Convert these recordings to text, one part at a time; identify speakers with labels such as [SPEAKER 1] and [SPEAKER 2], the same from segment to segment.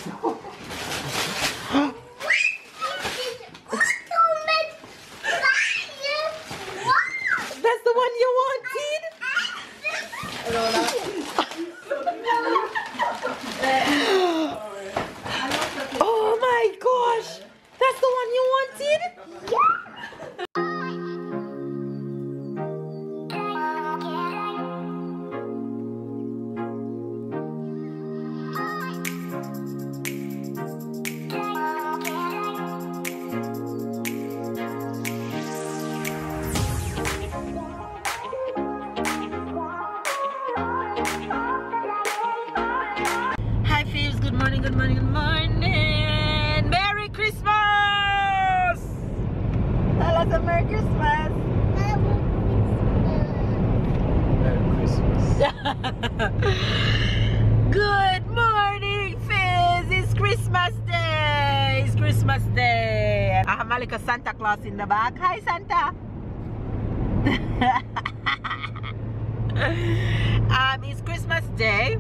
[SPEAKER 1] That's the one you wanted? Oh my gosh! That's the one you wanted? Hi Fibs, good morning, good morning, good morning. Merry Christmas! Tell us a Merry Christmas.
[SPEAKER 2] Merry Christmas.
[SPEAKER 1] Good morning, Fizz. It's Christmas Day. It's Christmas Day. I have like a Santa Claus in the back. Hi, Santa. It's Christmas Day,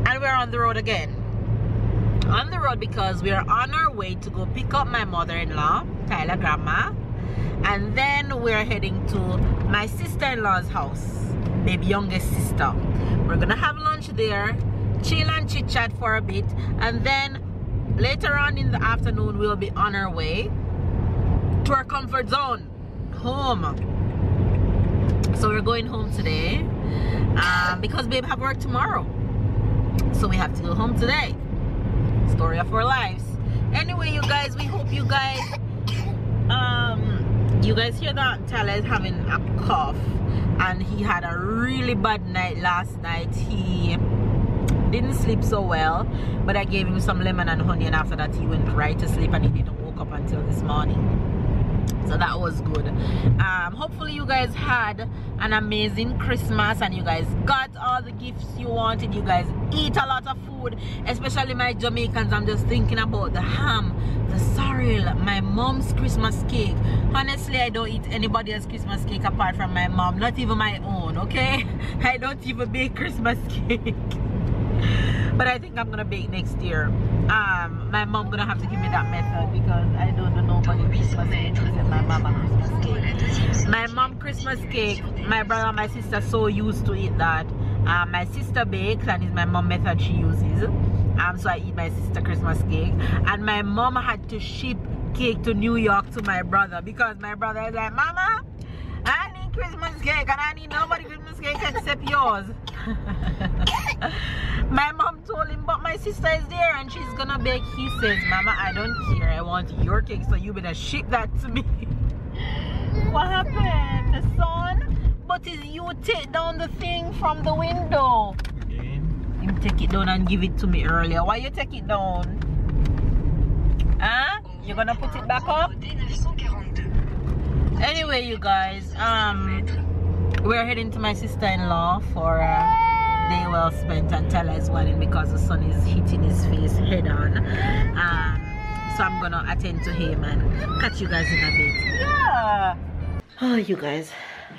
[SPEAKER 1] and we're on the road again. On the road because we are on our way to go pick up my mother-in-law, Tyler Grandma, and then we're heading to my sister-in-law's house, baby youngest sister. We're gonna have lunch there, chill and chit chat for a bit, and then later on in the afternoon we'll be on our way to our comfort zone, home. So we're going home today because babe have work tomorrow, so we have to go home today. Story of our lives. Anyway, you guys, we hope you guys hear that Tyler is having a cough, and he had a really bad night last night. He didn't sleep so well, but I gave him some lemon and honey, and after that he went right to sleep, and he didn't woke up until this morning. So that was good. Hopefully you guys had an amazing Christmas and you guys got all the gifts you wanted. You guys eat a lot of food, especially my Jamaicans. I'm just thinking about the ham, the sorrel, my mom's Christmas cake. Honestly, I don't eat anybody else's Christmas cake apart from my mom, not even my own, okay? I don't even bake Christmas cake. But I think I'm gonna bake next year. My mom gonna have to give me that method because I don't know nobody Christmas cake except my mama Christmas cake. My mom Christmas cake, my brother and my sister so used to eat that. My sister bakes and it's my mom method she uses. So I eat my sister Christmas cake. And my mom had to ship cake to New York to my brother because my brother is like, Mama, I need Christmas cake and I need nobody Christmas cake except yours. My mom told him, but my sister is there and she's gonna bake. He says, Mama, I don't care, I want your cake, so you better ship that to me. What happened? The sun? But is you take down the thing from the window?
[SPEAKER 2] Again?
[SPEAKER 1] Him take it down and give it to me earlier. Why you take it down? Huh? You gonna put it back up? Anyway, you guys, we're heading to my sister-in-law for day well spent, and Tyler is whining because the sun is hitting his face head on. So I'm gonna attend to him and catch you guys in a bit. Yeah. Oh, you guys,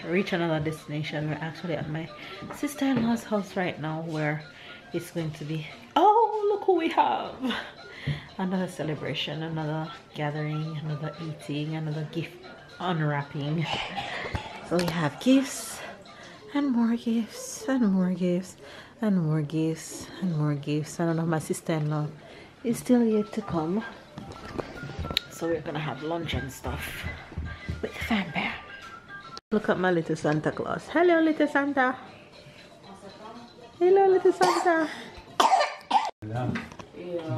[SPEAKER 1] reach another destination. We're actually at my sister-in-law's house right now, where it's going to be. Oh, look who we have! Another celebration, another gathering, another eating, another gift unwrapping. So we have gifts and more gifts and more gifts and more gifts and more gifts. I don't know, my sister-in-law is still yet to come, so we're gonna have lunch and stuff with the fan bear. Look at my little Santa Claus. Hello, little Santa. Hello, little Santa.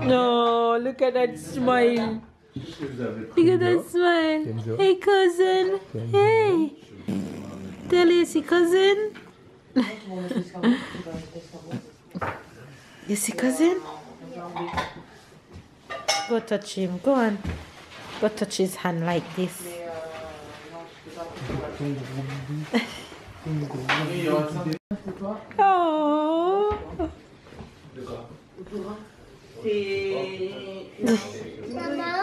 [SPEAKER 1] No, look at that smile. Look at that smile. Hey, cousin. Hey. Tell you, see, cousin. You see, cousin? Go touch him. Go on. Go touch his hand like this. Oh.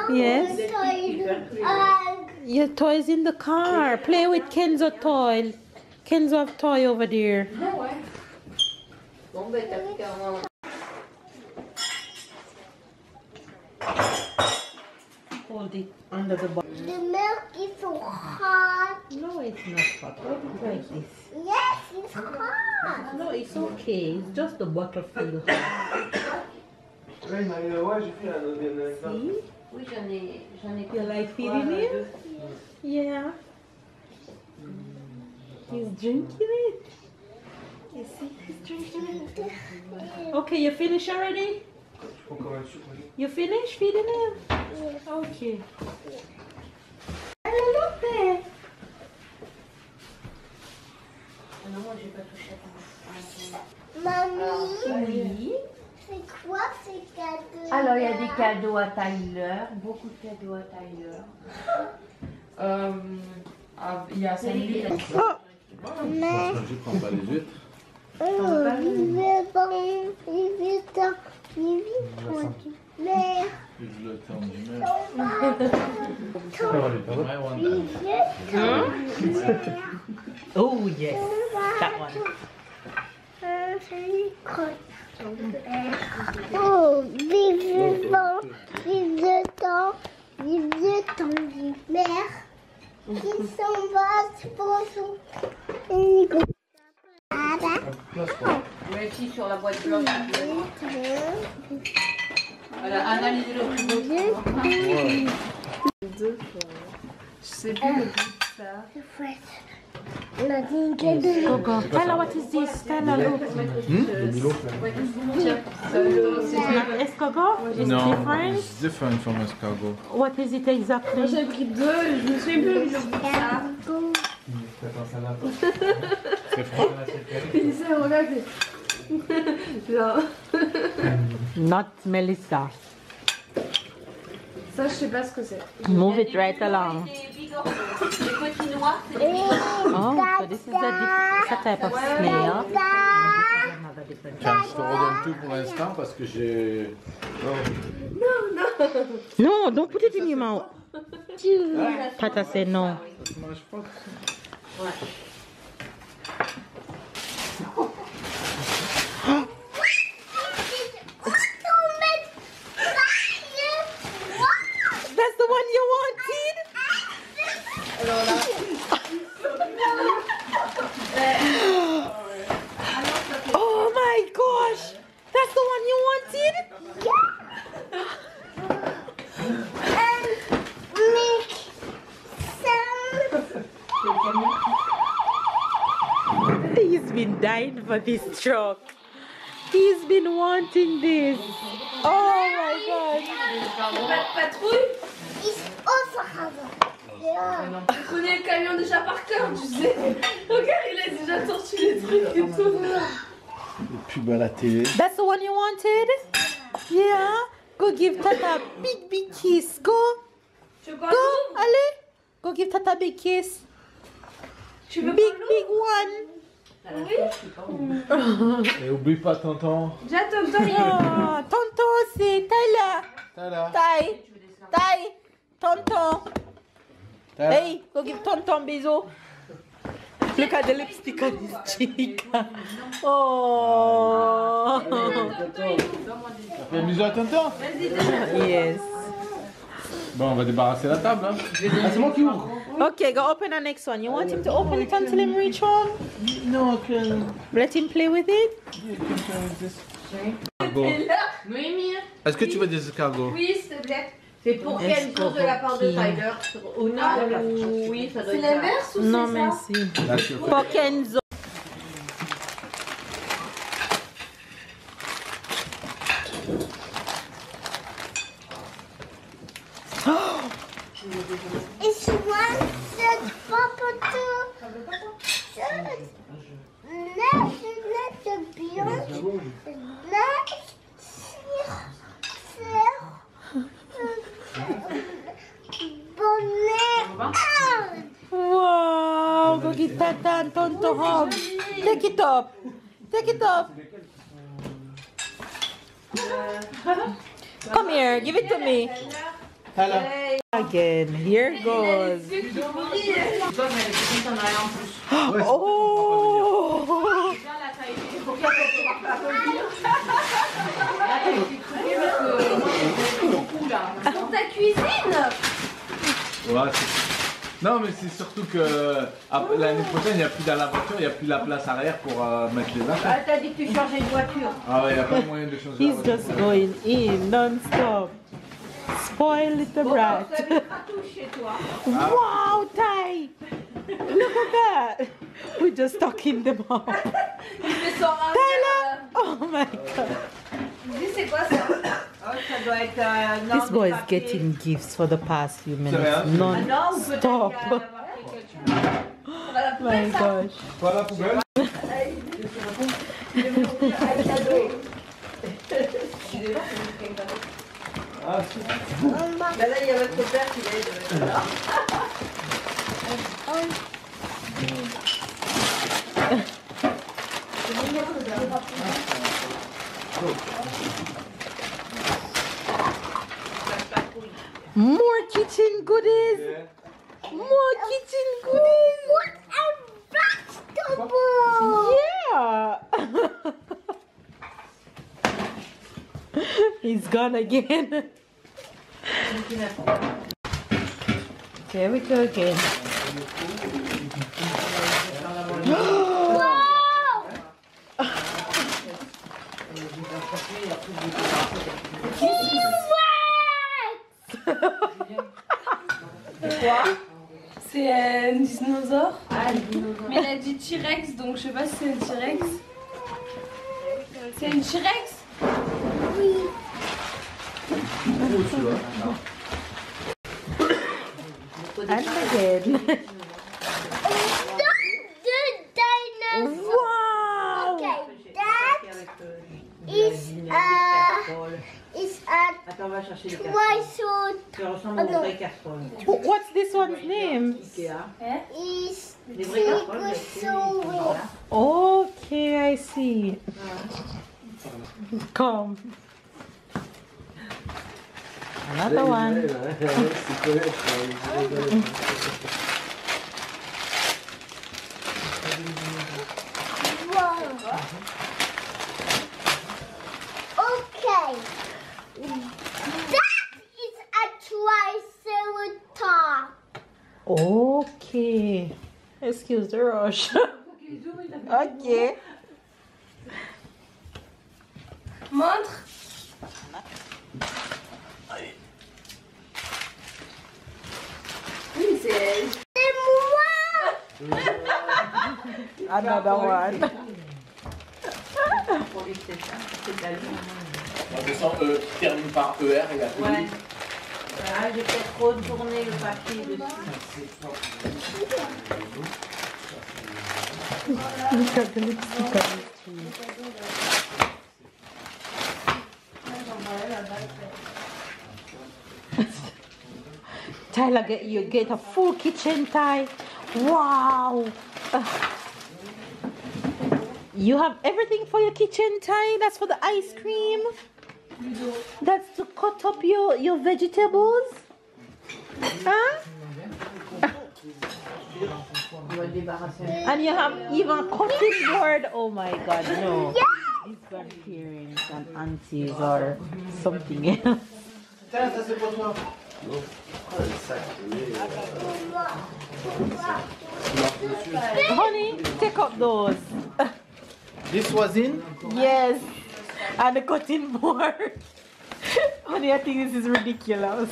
[SPEAKER 1] Yes. Your toy's in the car. Play with Kenzo toy. Kenzo have toy over there. put it under the bowl.
[SPEAKER 3] The milk is so hot.
[SPEAKER 1] No, it's not hot. Put it like this.
[SPEAKER 3] Yes, it's hot.
[SPEAKER 1] No, it's okay. It's just the butter feel hot.
[SPEAKER 2] Ouais, j'ai fait un autre.
[SPEAKER 1] See?
[SPEAKER 3] Oui, j'en ai
[SPEAKER 1] You like feeding him? Yeah. He's drinking it. You see, he's drinking it. Okay, you finished already? You finished feeding him?
[SPEAKER 3] Yes.
[SPEAKER 1] Okay. Look there.
[SPEAKER 3] Non, moi j'ai pas touché à ta Mamie,
[SPEAKER 1] Oui.
[SPEAKER 3] c'est quoi ces cadeaux?
[SPEAKER 4] Alors, il y a des cadeaux à Tyler, beaucoup de cadeaux à Tyler. Il y a 5 minutes.
[SPEAKER 3] Mais
[SPEAKER 2] Je prends pas les huîtres.
[SPEAKER 3] Mais
[SPEAKER 2] It's le temps du mer.
[SPEAKER 1] Oh, yes. That one.
[SPEAKER 3] Oh, vive le vent, vive le temps du mer qui s'en va pour son.
[SPEAKER 4] Ouais, si, sur la boîte blanche. Voilà, analysez le plus beau.
[SPEAKER 5] Je sais plus le goût de ça.
[SPEAKER 3] On a dit une cadeau.
[SPEAKER 1] Tell her what is this? Tell her, look. Escargot? It's
[SPEAKER 2] No,
[SPEAKER 1] different?
[SPEAKER 2] it's different from escargot.
[SPEAKER 1] What is it exactly?
[SPEAKER 5] Moi j'avais pris 2, je me souviens plus le goût de ça.
[SPEAKER 2] C'est froid.
[SPEAKER 5] Il s'est regardé. Genre,
[SPEAKER 1] Not Melissa.
[SPEAKER 5] ça je sais pas ce que c'est.
[SPEAKER 1] Move it right along.
[SPEAKER 4] Les petits noirs, c'est
[SPEAKER 1] Oh, so this is a type of snail.
[SPEAKER 2] Tiens, je te redonne tout pour l'instant parce que j'ai.
[SPEAKER 1] No, don't put it in your mouth. Tata said no.
[SPEAKER 2] Ça se mange pas.
[SPEAKER 1] That's the one you wanted? Oh my gosh! That's the one you wanted? He's been dying for this truck. He's been wanting this. Oh my god.
[SPEAKER 5] Patrouille,
[SPEAKER 3] Ist ausgehauen. Ja.
[SPEAKER 5] je connais le camion déjà par cœur, tu sais. Regarde, il a déjà torché les trucs et tout.
[SPEAKER 2] Le pub à la télé.
[SPEAKER 1] That's the one you wanted? Yeah. Go give Tata a big kiss. Go.
[SPEAKER 5] Tu veux qu'on
[SPEAKER 1] Go.
[SPEAKER 5] l'ouvre?
[SPEAKER 1] Allez. Go give Tata a big kiss.
[SPEAKER 5] Tu veux
[SPEAKER 1] Big
[SPEAKER 5] qu'on
[SPEAKER 1] one.
[SPEAKER 5] l'ouvre? Oui.
[SPEAKER 2] Et oublie pas tonton.
[SPEAKER 5] Déjà, tonton, il
[SPEAKER 1] Oh, tonton, c'est Tyler.
[SPEAKER 2] Tada.
[SPEAKER 1] Tai. Tonton.
[SPEAKER 2] Tada.
[SPEAKER 1] Hey, go give tonton bisous. Look at the lipstick on his cheek. Oh.
[SPEAKER 2] Fais bisous à tonton.
[SPEAKER 1] Yes.
[SPEAKER 2] Bon, on va débarrasser la table. Hein. Ah, c'est moi qui ouvre.
[SPEAKER 1] Okay, go open the next one. You want him to open it until him reach home?
[SPEAKER 2] No, I can.
[SPEAKER 1] Let him play with it?
[SPEAKER 2] You can play with this.
[SPEAKER 4] Noémie,
[SPEAKER 2] Est-ce que tu veux des escargots?
[SPEAKER 4] oui, s'il te plaît. C'est pour Kenzo de la part de Tyler. Au nom de la oui, ça doit
[SPEAKER 5] C'est
[SPEAKER 4] être ça.
[SPEAKER 5] l'inverse ou
[SPEAKER 1] Non,
[SPEAKER 5] c'est ça?
[SPEAKER 1] merci.
[SPEAKER 2] Là, je fais.
[SPEAKER 1] For Kenzo.
[SPEAKER 3] Ich want het papa toe. Net de bios. Net bonnet.
[SPEAKER 1] Wow, go give Tata and Tonto hug. Take it up. Take it up. Come here, give it to me.
[SPEAKER 2] Tada.
[SPEAKER 1] Again, here goes. Oh!
[SPEAKER 5] Pour ta cuisine.
[SPEAKER 2] Ouais, non, mais c'est surtout que l'année prochaine, il n'y a plus dans la voiture, il n'y a plus la place arrière pour mettre les affaires.
[SPEAKER 4] Ah, t'as dit que tu changeais de voiture.
[SPEAKER 2] Ah ouais, il n'y a pas moyen de changer la
[SPEAKER 1] He's
[SPEAKER 2] voiture.
[SPEAKER 1] just going in non-stop. Spoil little brat.
[SPEAKER 4] Vous avez pas tout chez toi.
[SPEAKER 1] Wow, Ty! Look at that! We're just talking them up.
[SPEAKER 5] Il fait son
[SPEAKER 1] Tyler! Oh my god.
[SPEAKER 5] Dis, c'est quoi ça?
[SPEAKER 4] Oh, ça doit être
[SPEAKER 1] This boy is getting gifts for the past few minutes. Non-stop. My gosh.
[SPEAKER 2] Pas la poubelle. Ah, si.
[SPEAKER 4] Là, il y a votre père qui l'aide.
[SPEAKER 1] More kitchen goodies! More kitchen goodies!
[SPEAKER 3] What a vegetable!
[SPEAKER 1] Yeah! He's gone again. Here we go again.
[SPEAKER 5] Quoi? C'est un dinosaure. Mais elle a dit T-Rex, donc je sais pas si c'est un T-Rex. C'est une T-Rex?
[SPEAKER 1] And again.
[SPEAKER 3] The dinosaur.
[SPEAKER 1] Wow!
[SPEAKER 3] Okay, that is a
[SPEAKER 4] Attends, on va chercher les casseroles.
[SPEAKER 3] triceratops.
[SPEAKER 4] Ça ressemble aux vraies casseroles.
[SPEAKER 1] What's this one's name?
[SPEAKER 4] Ikea.
[SPEAKER 3] Is
[SPEAKER 4] Les vraies casseroles,
[SPEAKER 3] triceratops.
[SPEAKER 1] Okay, I see. Come. Another one.
[SPEAKER 3] Wow. Okay. That is a triceratops.
[SPEAKER 1] Okay. Excuse the rush. Okay.
[SPEAKER 5] Montre. Oui, c'est.
[SPEAKER 3] C'est moi.
[SPEAKER 1] Another one.
[SPEAKER 4] Pour lui, c'est ça. C'est de la lune.
[SPEAKER 2] Je sens qui termine par ER et la plus.
[SPEAKER 4] Ouais. Ah, j'ai peut-être trop tourné le papier dessus.
[SPEAKER 1] Look at the lipstick on this tree. Tyler, you get a full kitchen, Ty. Wow. You have everything for your kitchen, Ty. That's for the ice cream. That's to cut up your vegetables. Huh?
[SPEAKER 4] On va débarrasser.
[SPEAKER 1] And you have even a cutting board. Oh my God, no. These grandparents and aunties or something else.
[SPEAKER 2] Tiens, ça c'est pour toi.
[SPEAKER 1] Honey, take up those.
[SPEAKER 2] This was in?
[SPEAKER 1] Yes. And the cutting board. Honey, I think this is ridiculous.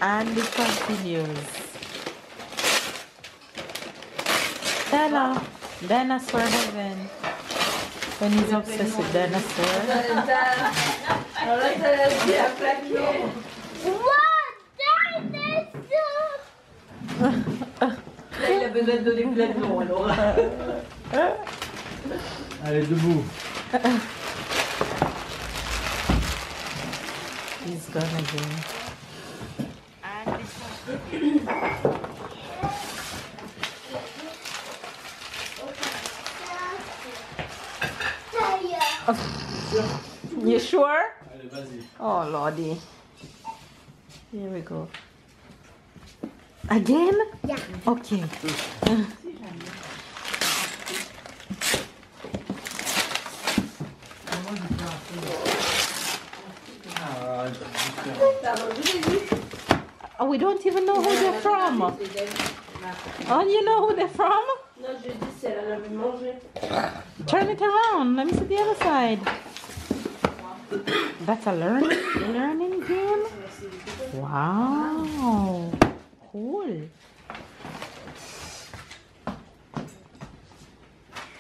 [SPEAKER 1] And it continues. Dinosaur heaven. When he's obsessed with dinosaurs.
[SPEAKER 5] Alors là, ça l'a dit à plaquer.
[SPEAKER 3] What dinosaur?
[SPEAKER 4] Là, il a besoin de donner plein de noms, alors.
[SPEAKER 2] Allez, debout.
[SPEAKER 1] He's gone again. You sure?
[SPEAKER 2] Allez, vas-y.
[SPEAKER 1] Oh lordy. Here we go. Again?
[SPEAKER 3] Yeah.
[SPEAKER 1] Okay.
[SPEAKER 2] Ah,
[SPEAKER 1] Oh, we don't even know who they're from. Oh, you know who they're from?
[SPEAKER 4] Non, je dis si elle avait mangé.
[SPEAKER 1] Turn it around. Let me see the other side. That's a learning game? Wow. Cool.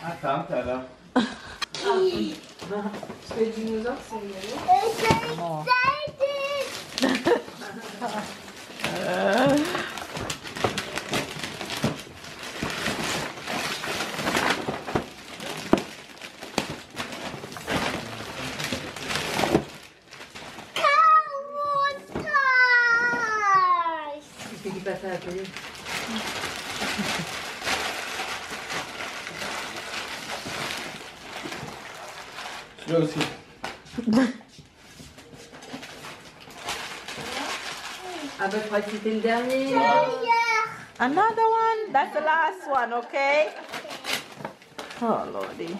[SPEAKER 2] Attends, t'as là.
[SPEAKER 5] Parce que les dinosaures, c'est rigolo.
[SPEAKER 1] Oh.
[SPEAKER 4] C'est qui passe à la télé.
[SPEAKER 2] Celui-là aussi.
[SPEAKER 4] Ah bah je crois que c'était le dernier.
[SPEAKER 1] Another one. That's the last one, okay? Oh, Lordy.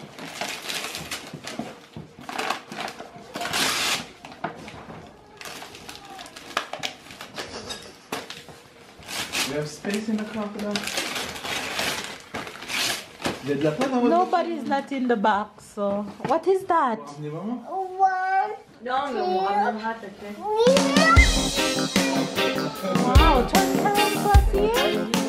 [SPEAKER 2] You have space in the crocodile? Il y a de la place dans votre...
[SPEAKER 1] Nobody's not in the box, so what is that?
[SPEAKER 2] Venez, maman.
[SPEAKER 4] Non, mais on ramènera, t'inquiète.
[SPEAKER 1] Wow, turn it around for us here.